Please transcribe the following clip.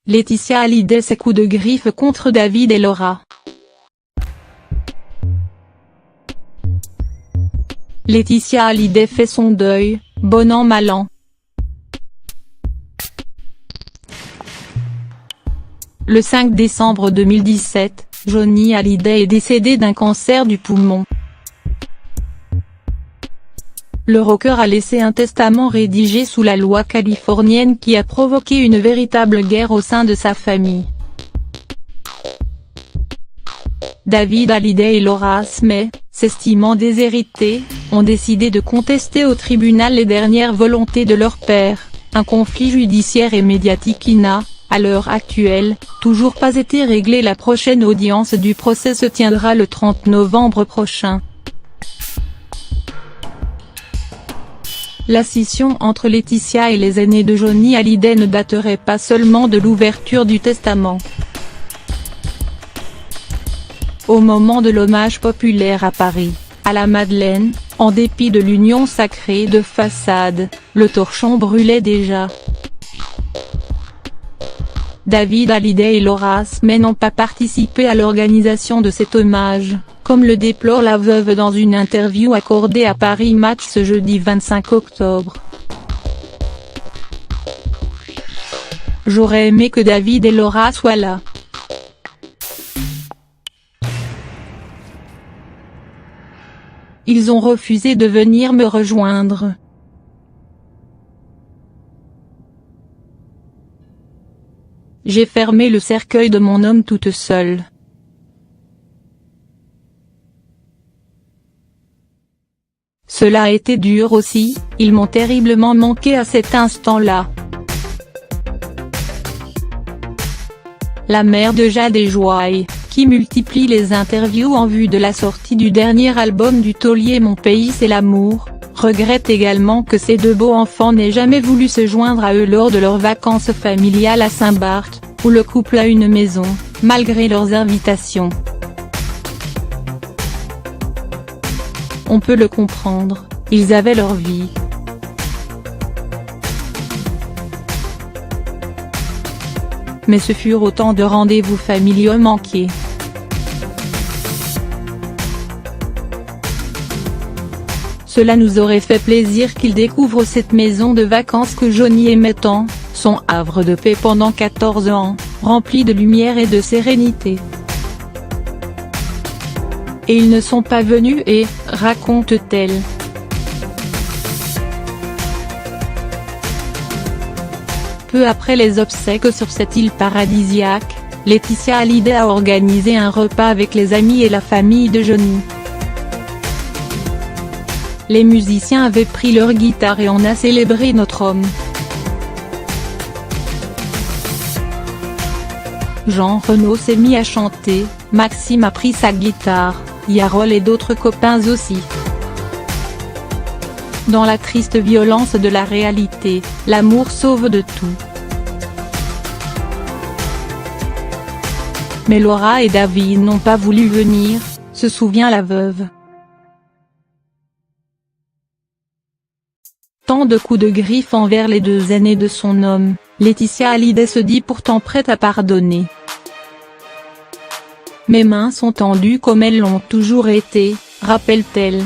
Laetitia Hallyday ses coups de griffe contre David et Laura. Laetitia Hallyday fait son deuil, bon an mal an. Le 5 décembre 2017, Johnny Hallyday est décédé d'un cancer du poumon. Le rocker a laissé un testament rédigé sous la loi californienne qui a provoqué une véritable guerre au sein de sa famille. David Hallyday et Laura Smith, s'estimant déshérités, ont décidé de contester au tribunal les dernières volontés de leur père, un conflit judiciaire et médiatique qui n'a, à l'heure actuelle, toujours pas été réglé. La prochaine audience du procès se tiendra le 30 novembre prochain. La scission entre Laetitia et les aînés de Johnny Hallyday ne daterait pas seulement de l'ouverture du testament. Au moment de l'hommage populaire à Paris, à la Madeleine, en dépit de l'union sacrée de façade, le torchon brûlait déjà. David Hallyday et Laura Smith n'ont pas participé à l'organisation de cet hommage, comme le déplore la veuve dans une interview accordée à Paris Match ce jeudi 25 octobre. « J'aurais aimé que David et Laura soient là. Ils ont refusé de venir me rejoindre. J'ai fermé le cercueil de mon homme toute seule. Cela a été dur aussi, ils m'ont terriblement manqué à cet instant-là. » La mère de Jade et Joy, qui multiplie les interviews en vue de la sortie du dernier album du taulier Mon pays c'est l'amour, regrette également que ses deux beaux enfants n'aient jamais voulu se joindre à eux lors de leurs vacances familiales à Saint-Barth, où le couple a une maison, malgré leurs invitations. On peut le comprendre, ils avaient leur vie. Mais ce furent autant de rendez-vous familiaux manqués. Cela nous aurait fait plaisir qu'ils découvrent cette maison de vacances que Johnny aimait tant, son havre de paix pendant 14 ans, rempli de lumière et de sérénité. Et ils ne sont pas venus et, raconte-t-elle. Peu après les obsèques sur cette île paradisiaque, Laetitia Hallyday a organisé un repas avec les amis et la famille de Johnny. Les musiciens avaient pris leur guitare et on a célébré notre homme. Jean Reno s'est mis à chanter, Maxime a pris sa guitare, Yarol et d'autres copains aussi. Dans la triste violence de la réalité, l'amour sauve de tout. Mais Laura et David n'ont pas voulu venir, se souvient la veuve. Tant de coups de griffe envers les deux aînés de son homme, Laetitia Hallyday se dit pourtant prête à pardonner. Mes mains sont tendues comme elles l'ont toujours été, rappelle-t-elle.